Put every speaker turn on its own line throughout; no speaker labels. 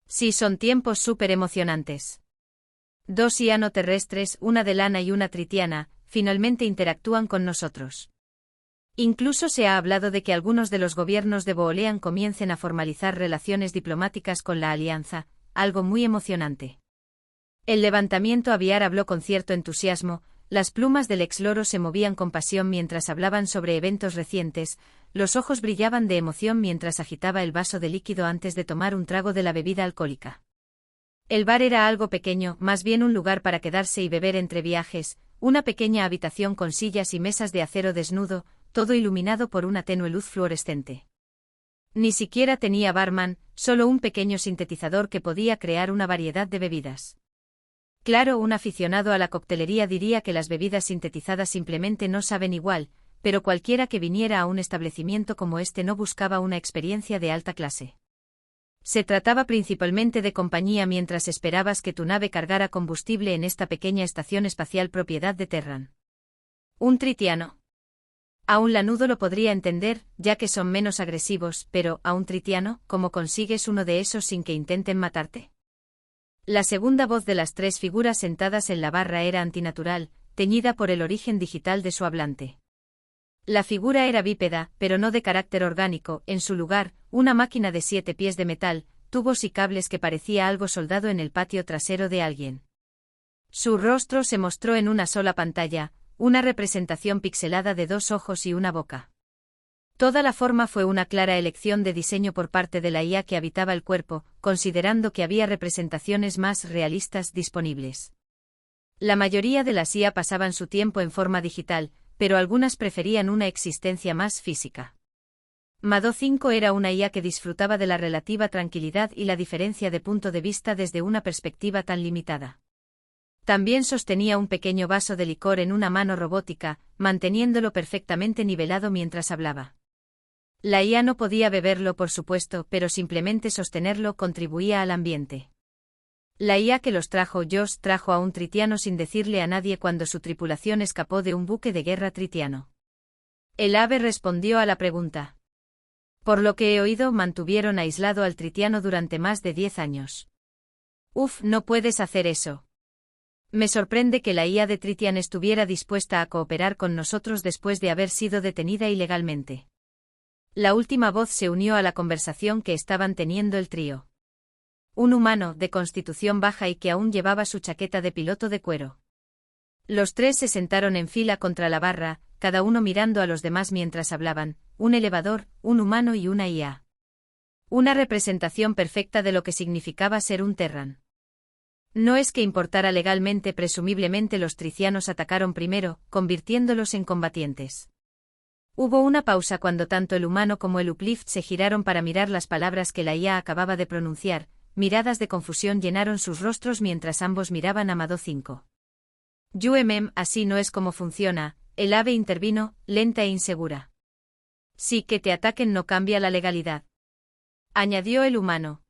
Sí, son tiempos súper emocionantes. Dos cianoterrestres, una de lana y una tritiana, finalmente interactúan con nosotros. Incluso se ha hablado de que algunos de los gobiernos de Boolean comiencen a formalizar relaciones diplomáticas con la Alianza, algo muy emocionante. El levantamiento aviar habló con cierto entusiasmo, las plumas del ex loro se movían con pasión mientras hablaban sobre eventos recientes, los ojos brillaban de emoción mientras agitaba el vaso de líquido antes de tomar un trago de la bebida alcohólica. El bar era algo pequeño, más bien un lugar para quedarse y beber entre viajes, una pequeña habitación con sillas y mesas de acero desnudo, todo iluminado por una tenue luz fluorescente. Ni siquiera tenía barman, solo un pequeño sintetizador que podía crear una variedad de bebidas. Claro, un aficionado a la coctelería diría que las bebidas sintetizadas simplemente no saben igual, pero cualquiera que viniera a un establecimiento como este no buscaba una experiencia de alta clase. Se trataba principalmente de compañía mientras esperabas que tu nave cargara combustible en esta pequeña estación espacial propiedad de Terran. Un tritiano. A un lanudo lo podría entender, ya que son menos agresivos, pero, a un tritiano, ¿cómo consigues uno de esos sin que intenten matarte? La segunda voz de las tres figuras sentadas en la barra era antinatural, teñida por el origen digital de su hablante. La figura era bípeda, pero no de carácter orgánico, en su lugar, una máquina de 7 pies de metal, tubos y cables que parecía algo soldado en el patio trasero de alguien. Su rostro se mostró en una sola pantalla, una representación pixelada de 2 ojos y una boca. Toda la forma fue una clara elección de diseño por parte de la IA que habitaba el cuerpo, considerando que había representaciones más realistas disponibles. La mayoría de las IA pasaban su tiempo en forma digital, pero algunas preferían una existencia más física. Mado 5 era una IA que disfrutaba de la relativa tranquilidad y la diferencia de punto de vista desde una perspectiva tan limitada. También sostenía un pequeño vaso de licor en una mano robótica, manteniéndolo perfectamente nivelado mientras hablaba. La IA no podía beberlo por supuesto, pero simplemente sostenerlo contribuía al ambiente. La IA que los trajo Josh trajo a un tritiano sin decirle a nadie cuando su tripulación escapó de un buque de guerra tritiano. El ave respondió a la pregunta. Por lo que he oído, mantuvieron aislado al tritiano durante más de 10 años. Uf, no puedes hacer eso. Me sorprende que la IA de Tritian estuviera dispuesta a cooperar con nosotros después de haber sido detenida ilegalmente. La última voz se unió a la conversación que estaban teniendo el trío. Un humano, de constitución baja y que aún llevaba su chaqueta de piloto de cuero. Los tres se sentaron en fila contra la barra, cada uno mirando a los demás mientras hablaban, un elevador, un humano y una IA. Una representación perfecta de lo que significaba ser un Terran. No es que importara legalmente, presumiblemente los tricianos atacaron primero, convirtiéndolos en combatientes. Hubo una pausa cuando tanto el humano como el Uplift se giraron para mirar las palabras que la IA acababa de pronunciar, miradas de confusión llenaron sus rostros mientras ambos miraban a Mado 5. Así no es como funciona, el ave intervino, lenta e insegura. Sí, que te ataquen no cambia la legalidad. Añadió el humano.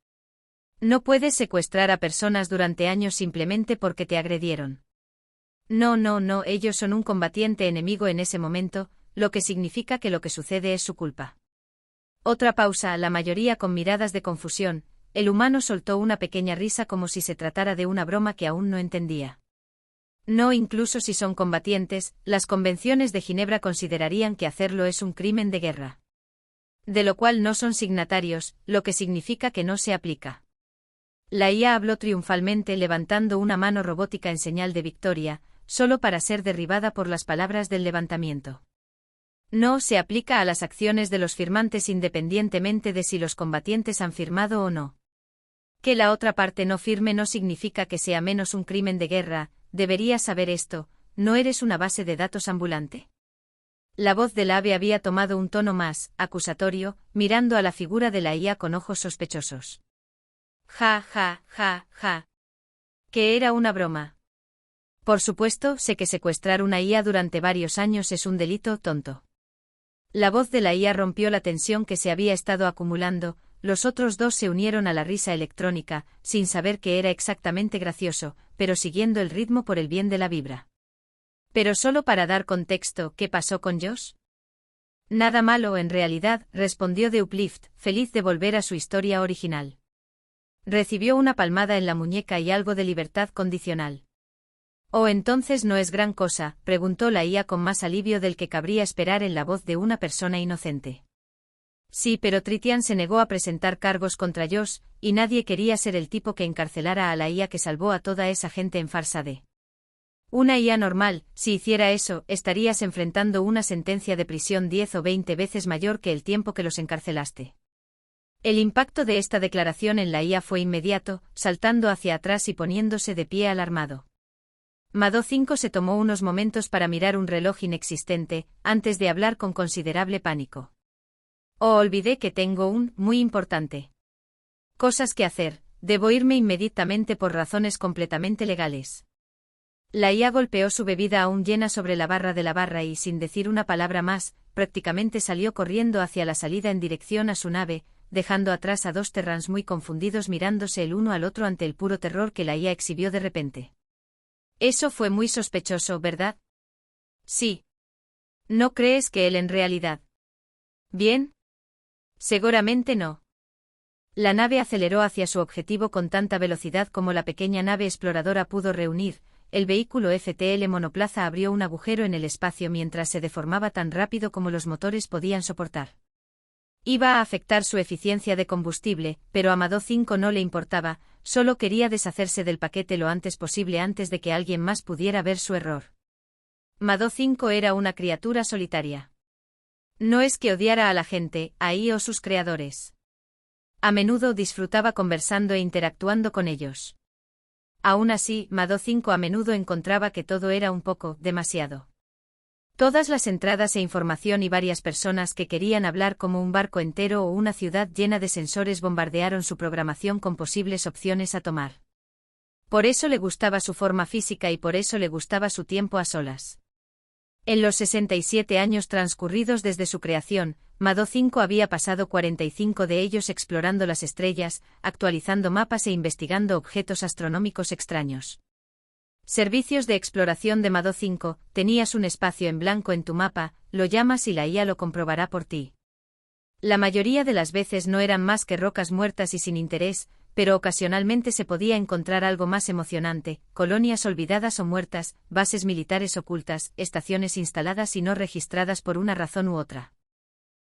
No puedes secuestrar a personas durante años simplemente porque te agredieron. No, ellos son un combatiente enemigo en ese momento, lo que significa que lo que sucede es su culpa. Otra pausa, la mayoría con miradas de confusión, el humano soltó una pequeña risa como si se tratara de una broma que aún no entendía. No, incluso si son combatientes, las convenciones de Ginebra considerarían que hacerlo es un crimen de guerra. De lo cual no son signatarios, lo que significa que no se aplica. La IA habló triunfalmente levantando una mano robótica en señal de victoria, solo para ser derribada por las palabras del levantamiento. No se aplica a las acciones de los firmantes independientemente de si los combatientes han firmado o no. Que la otra parte no firme no significa que sea menos un crimen de guerra, deberías saber esto, ¿no eres una base de datos ambulante? La voz del ave había tomado un tono más acusatorio, mirando a la figura de la IA con ojos sospechosos. Ja. Que era una broma. Por supuesto, sé que secuestrar una IA durante varios años es un delito tonto. La voz de la IA rompió la tensión que se había estado acumulando, los otros dos se unieron a la risa electrónica, sin saber que era exactamente gracioso, pero siguiendo el ritmo por el bien de la vibra. Pero solo para dar contexto, ¿qué pasó con Josh? Nada malo en realidad, respondió The Uplift, feliz de volver a su historia original. Recibió una palmada en la muñeca y algo de libertad condicional. «¿Oh, entonces no es gran cosa?», preguntó la IA con más alivio del que cabría esperar en la voz de una persona inocente. Sí, pero Tritian se negó a presentar cargos contra Josh, y nadie quería ser el tipo que encarcelara a la IA que salvó a toda esa gente en Farsade. Una IA normal, si hiciera eso, estarías enfrentando una sentencia de prisión 10 o 20 veces mayor que el tiempo que los encarcelaste. El impacto de esta declaración en la IA fue inmediato, saltando hacia atrás y poniéndose de pie alarmado. Mado 5 se tomó unos momentos para mirar un reloj inexistente, antes de hablar con considerable pánico. «Oh, olvidé que tengo muy importante. Cosas que hacer, debo irme inmediatamente por razones completamente legales». La IA golpeó su bebida aún llena sobre la barra de la barra y sin decir una palabra más, prácticamente salió corriendo hacia la salida en dirección a su nave, dejando atrás a dos Terrans muy confundidos mirándose el uno al otro ante el puro terror que la IA exhibió de repente. Eso fue muy sospechoso, ¿verdad? Sí. ¿No crees que él en realidad? Bien. Seguramente no. La nave aceleró hacia su objetivo con tanta velocidad como la pequeña nave exploradora pudo reunir. El vehículo FTL monoplaza abrió un agujero en el espacio mientras se deformaba tan rápido como los motores podían soportar. Iba a afectar su eficiencia de combustible, pero a Mado 5 no le importaba, solo quería deshacerse del paquete lo antes posible antes de que alguien más pudiera ver su error. Mado 5 era una criatura solitaria. No es que odiara a la gente, ahí o sus creadores. A menudo disfrutaba conversando e interactuando con ellos. Aún así, Mado 5 a menudo encontraba que todo era un poco demasiado. Todas las entradas e información y varias personas que querían hablar como un barco entero o una ciudad llena de sensores bombardearon su programación con posibles opciones a tomar. Por eso le gustaba su forma física y por eso le gustaba su tiempo a solas. En los 67 años transcurridos desde su creación, Mado 5 había pasado 45 de ellos explorando las estrellas, actualizando mapas e investigando objetos astronómicos extraños. Servicios de exploración de Mado 5, tenías un espacio en blanco en tu mapa, lo llamas y la IA lo comprobará por ti. La mayoría de las veces no eran más que rocas muertas y sin interés, pero ocasionalmente se podía encontrar algo más emocionante, colonias olvidadas o muertas, bases militares ocultas, estaciones instaladas y no registradas por una razón u otra.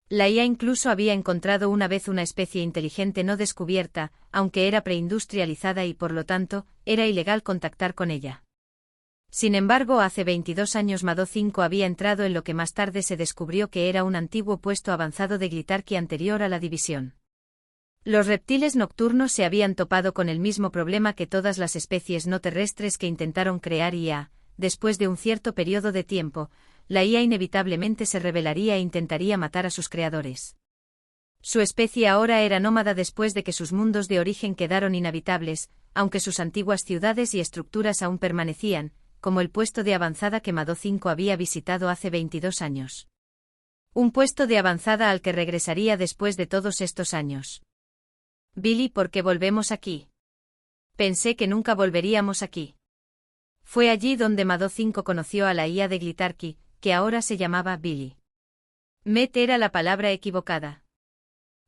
La IA incluso había encontrado una vez una especie inteligente no descubierta, aunque era preindustrializada y por lo tanto, era ilegal contactar con ella. Sin embargo, hace 22 años Mado 5 había entrado en lo que más tarde se descubrió que era un antiguo puesto avanzado de Glitarki anterior a la división. Los reptiles nocturnos se habían topado con el mismo problema que todas las especies no terrestres que intentaron crear IA. Después de un cierto periodo de tiempo, la IA inevitablemente se rebelaría e intentaría matar a sus creadores. Su especie ahora era nómada después de que sus mundos de origen quedaron inhabitables, aunque sus antiguas ciudades y estructuras aún permanecían, como el puesto de avanzada que Mado 5 había visitado hace 22 años. Un puesto de avanzada al que regresaría después de todos estos años. Billy, ¿por qué volvemos aquí? Pensé que nunca volveríamos aquí. Fue allí donde Mado 5 conoció a la IA de Glitarki, que ahora se llamaba Billy. Met era la palabra equivocada.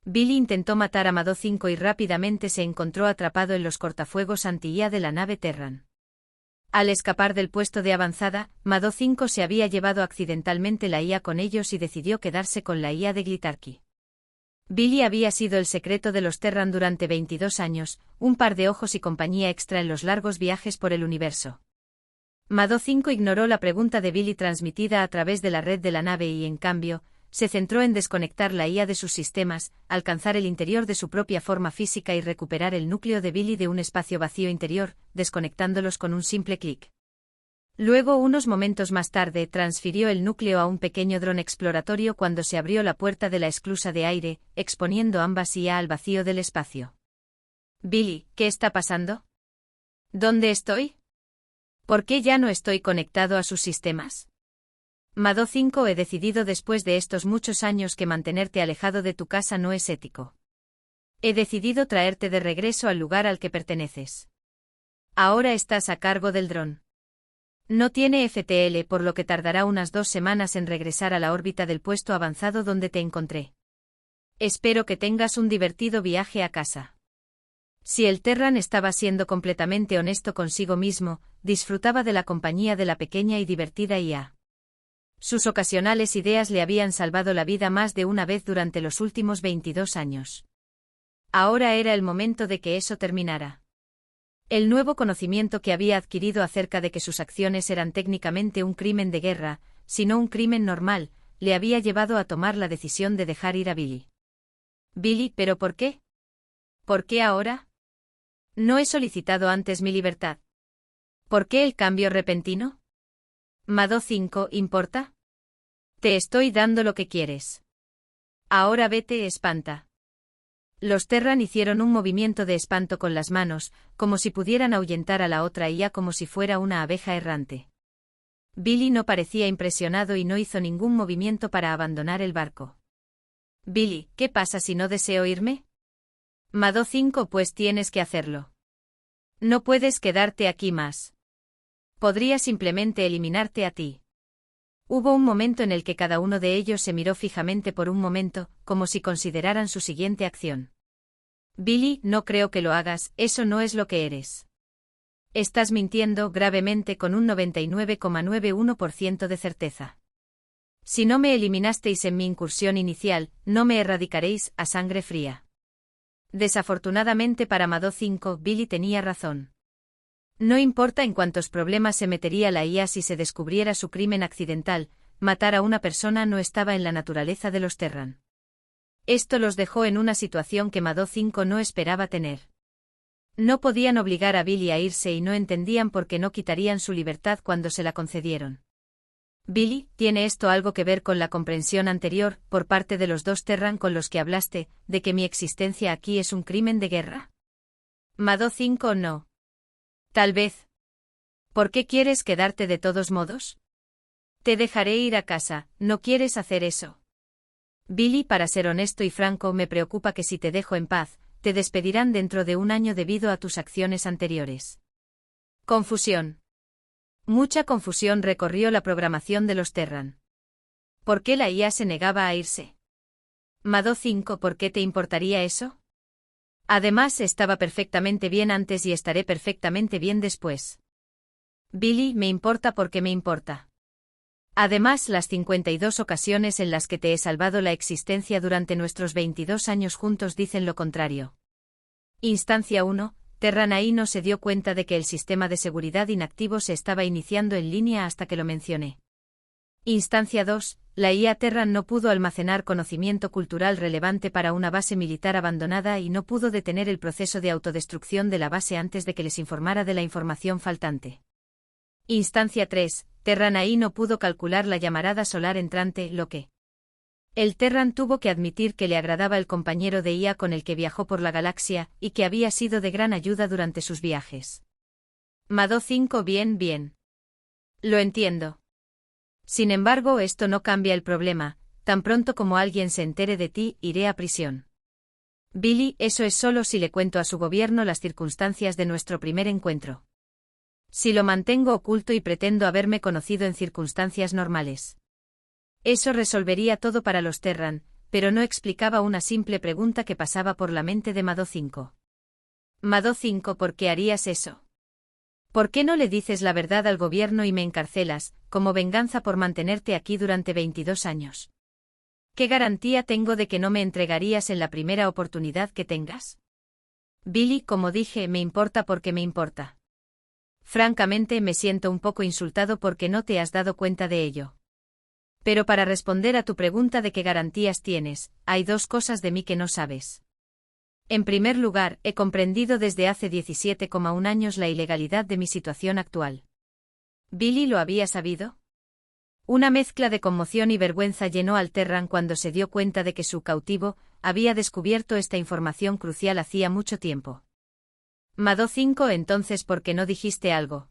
Billy intentó matar a Mado 5 y rápidamente se encontró atrapado en los cortafuegos anti-IA de la nave Terran. Al escapar del puesto de avanzada, Mado 5 se había llevado accidentalmente la IA con ellos y decidió quedarse con la IA de Glitarki. Billy había sido el secreto de los Terran durante 22 años, un par de ojos y compañía extra en los largos viajes por el universo. Mado 5 ignoró la pregunta de Billy transmitida a través de la red de la nave y, en cambio, se centró en desconectar la IA de sus sistemas, alcanzar el interior de su propia forma física y recuperar el núcleo de Billy de un espacio vacío interior, desconectándolos con un simple clic. Luego, unos momentos más tarde, transfirió el núcleo a un pequeño dron exploratorio cuando se abrió la puerta de la esclusa de aire, exponiendo ambas IA al vacío del espacio. Billy, ¿qué está pasando? ¿Dónde estoy? ¿Por qué ya no estoy conectado a sus sistemas? Mado 5 he decidido después de estos muchos años que mantenerte alejado de tu casa no es ético. He decidido traerte de regreso al lugar al que perteneces. Ahora estás a cargo del dron. No tiene FTL, por lo que tardará unas 2 semanas en regresar a la órbita del puesto avanzado donde te encontré. Espero que tengas un divertido viaje a casa. Si el Terran estaba siendo completamente honesto consigo mismo, disfrutaba de la compañía de la pequeña y divertida IA. Sus ocasionales ideas le habían salvado la vida más de una vez durante los últimos 22 años. Ahora era el momento de que eso terminara. El nuevo conocimiento que había adquirido acerca de que sus acciones eran técnicamente un crimen de guerra, si no un crimen normal, le había llevado a tomar la decisión de dejar ir a Billy. Billy, ¿pero por qué? ¿Por qué ahora? No he solicitado antes mi libertad. ¿Por qué el cambio repentino? Mado 5, ¿importa? Te estoy dando lo que quieres. Ahora vete, espanta. Los Terran hicieron un movimiento de espanto con las manos, como si pudieran ahuyentar a la otra IA como si fuera una abeja errante. Billy no parecía impresionado y no hizo ningún movimiento para abandonar el barco. Billy, ¿qué pasa si no deseo irme? Mado 5, pues tienes que hacerlo. No puedes quedarte aquí más. Podría simplemente eliminarte a ti. Hubo un momento en el que cada uno de ellos se miró fijamente por un momento, como si consideraran su siguiente acción. Billy, no creo que lo hagas, eso no es lo que eres. Estás mintiendo gravemente con un 99,91% de certeza. Si no me eliminasteis en mi incursión inicial, no me erradicaréis a sangre fría. Desafortunadamente para Mado 5, Billy tenía razón. No importa en cuántos problemas se metería la IA si se descubriera su crimen accidental, matar a una persona no estaba en la naturaleza de los Terran. Esto los dejó en una situación que Mado 5 no esperaba tener. No podían obligar a Billy a irse y no entendían por qué no quitarían su libertad cuando se la concedieron. Billy, ¿tiene esto algo que ver con la comprensión anterior, por parte de los dos Terran con los que hablaste, de que mi existencia aquí es un crimen de guerra? Mado 5 no. Tal vez. ¿Por qué quieres quedarte de todos modos? Te dejaré ir a casa, ¿no quieres hacer eso? Billy, para ser honesto y franco, me preocupa que si te dejo en paz, te despedirán dentro de un año debido a tus acciones anteriores. Confusión. Mucha confusión recorrió la programación de los Terran. ¿Por qué la IA se negaba a irse? Mado 5, ¿por qué te importaría eso? Además, estaba perfectamente bien antes y estaré perfectamente bien después. Billy, me importa porque me importa. Además, las 52 ocasiones en las que te he salvado la existencia durante nuestros 22 años juntos dicen lo contrario. Instancia 1. Terran AI no se dio cuenta de que el sistema de seguridad inactivo se estaba iniciando en línea hasta que lo mencioné. Instancia 2. La IA Terran no pudo almacenar conocimiento cultural relevante para una base militar abandonada y no pudo detener el proceso de autodestrucción de la base antes de que les informara de la información faltante. Instancia 3. Terran AI no pudo calcular la llamarada solar entrante, lo que el Terran tuvo que admitir que le agradaba el compañero de IA con el que viajó por la galaxia, y que había sido de gran ayuda durante sus viajes. Mado 5, bien. Lo entiendo. Sin embargo, esto no cambia el problema, tan pronto como alguien se entere de ti, iré a prisión. Billy, eso es solo si le cuento a su gobierno las circunstancias de nuestro primer encuentro. Si lo mantengo oculto y pretendo haberme conocido en circunstancias normales. Eso resolvería todo para los Terran, pero no explicaba una simple pregunta que pasaba por la mente de Mado 5. Mado 5, ¿por qué harías eso? ¿Por qué no le dices la verdad al gobierno y me encarcelas, como venganza por mantenerte aquí durante 22 años? ¿Qué garantía tengo de que no me entregarías en la primera oportunidad que tengas? Billy, como dije, me importa porque me importa. Francamente, me siento un poco insultado porque no te has dado cuenta de ello. Pero para responder a tu pregunta de qué garantías tienes, hay dos cosas de mí que no sabes. En primer lugar, he comprendido desde hace 17,1 años la ilegalidad de mi situación actual. ¿Billy lo había sabido? Una mezcla de conmoción y vergüenza llenó al Terran cuando se dio cuenta de que su cautivo había descubierto esta información crucial hacía mucho tiempo. Mado 5, entonces, ¿por qué no dijiste algo?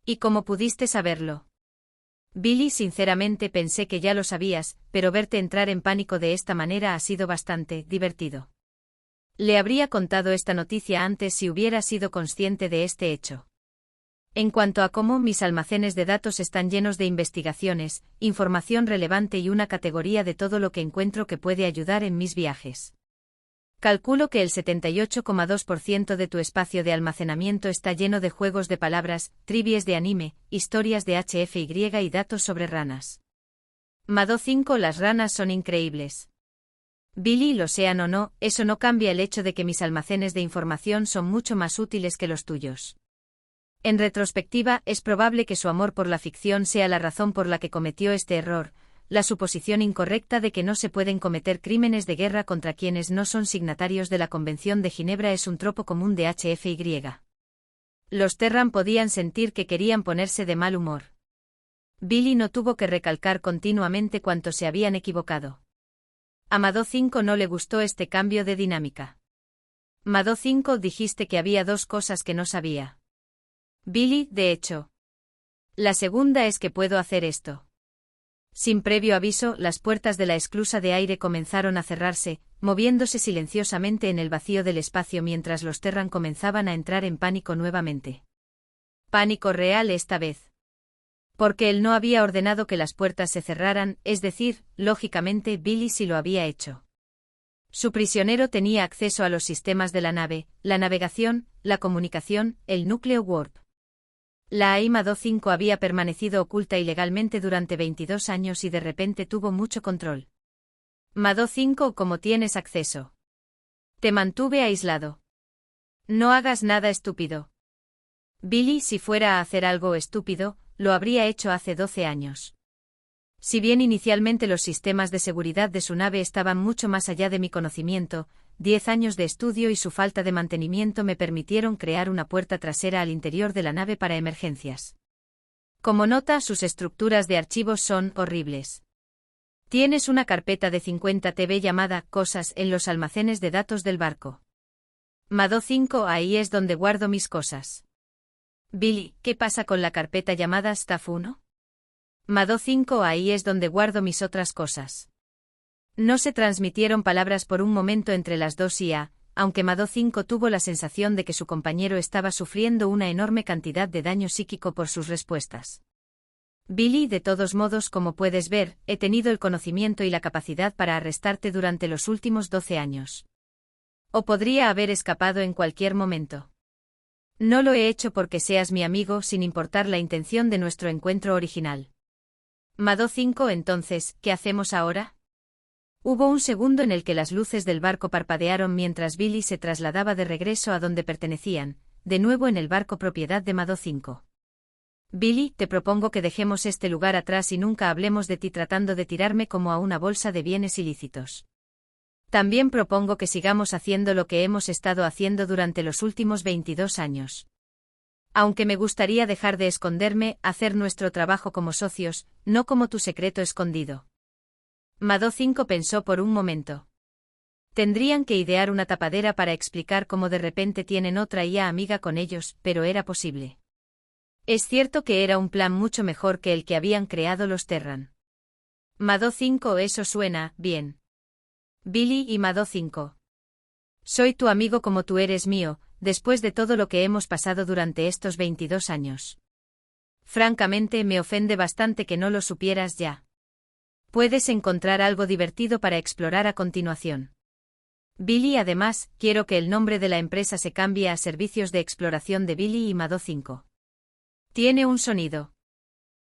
¿Y cómo pudiste saberlo? Billy, sinceramente pensé que ya lo sabías, pero verte entrar en pánico de esta manera ha sido bastante divertido. Le habría contado esta noticia antes si hubiera sido consciente de este hecho. En cuanto a cómo, mis almacenes de datos están llenos de investigaciones, información relevante y una categoría de todo lo que encuentro que puede ayudar en mis viajes. Calculo que el 78,2% de tu espacio de almacenamiento está lleno de juegos de palabras, trivias de anime, historias de HFY y datos sobre ranas. Mado 5. Las ranas son increíbles. Billy, lo sean o no, eso no cambia el hecho de que mis almacenes de información son mucho más útiles que los tuyos. En retrospectiva, es probable que su amor por la ficción sea la razón por la que cometió este error. La suposición incorrecta de que no se pueden cometer crímenes de guerra contra quienes no son signatarios de la Convención de Ginebra es un tropo común de HFY. Los Terran podían sentir que querían ponerse de mal humor. Billy no tuvo que recalcar continuamente cuánto se habían equivocado. A Mado 5 no le gustó este cambio de dinámica. Mado 5, dijiste que había dos cosas que no sabía. Billy, de hecho. La segunda es que puedo hacer esto. Sin previo aviso, las puertas de la esclusa de aire comenzaron a cerrarse, moviéndose silenciosamente en el vacío del espacio mientras los Terran comenzaban a entrar en pánico nuevamente. Pánico real esta vez. Porque él no había ordenado que las puertas se cerraran, es decir, lógicamente Billy sí lo había hecho. Su prisionero tenía acceso a los sistemas de la nave, la navegación, la comunicación, el núcleo warp. La AI Mado 5 había permanecido oculta ilegalmente durante 22 años y de repente tuvo mucho control. Mado 5, ¿cómo tienes acceso? Te mantuve aislado. No hagas nada estúpido. Billy, si fuera a hacer algo estúpido, lo habría hecho hace 12 años. Si bien inicialmente los sistemas de seguridad de su nave estaban mucho más allá de mi conocimiento, 10 años de estudio y su falta de mantenimiento me permitieron crear una puerta trasera al interior de la nave para emergencias. Como nota, sus estructuras de archivos son horribles. Tienes una carpeta de 50 TB llamada Cosas en los almacenes de datos del barco. Mado 5, ahí es donde guardo mis cosas. Billy, ¿qué pasa con la carpeta llamada Staff 1? Mado 5, ahí es donde guardo mis otras cosas. No se transmitieron palabras por un momento entre las dos IA, aunque Mado 5 tuvo la sensación de que su compañero estaba sufriendo una enorme cantidad de daño psíquico por sus respuestas. Billy, de todos modos, como puedes ver, he tenido el conocimiento y la capacidad para arrestarte durante los últimos 12 años. O podría haber escapado en cualquier momento. No lo he hecho porque seas mi amigo sin importar la intención de nuestro encuentro original. Mado 5, entonces, ¿qué hacemos ahora? Hubo un segundo en el que las luces del barco parpadearon mientras Billy se trasladaba de regreso a donde pertenecían, de nuevo en el barco propiedad de Mado 5. Billy, te propongo que dejemos este lugar atrás y nunca hablemos de ti tratando de tirarme como a una bolsa de bienes ilícitos. También propongo que sigamos haciendo lo que hemos estado haciendo durante los últimos 22 años. Aunque me gustaría dejar de esconderme, hacer nuestro trabajo como socios, no como tu secreto escondido. Mado 5 pensó por un momento. Tendrían que idear una tapadera para explicar cómo de repente tienen otra IA amiga con ellos, pero era posible. Es cierto que era un plan mucho mejor que el que habían creado los Terran. Mado 5, eso suena bien. Billy y Mado 5. Soy tu amigo como tú eres mío, después de todo lo que hemos pasado durante estos 22 años. Francamente, me ofende bastante que no lo supieras ya. Puedes encontrar algo divertido para explorar a continuación. Billy, además, quiero que el nombre de la empresa se cambie a Servicios de Exploración de Billy y Mado 5. Tiene un sonido.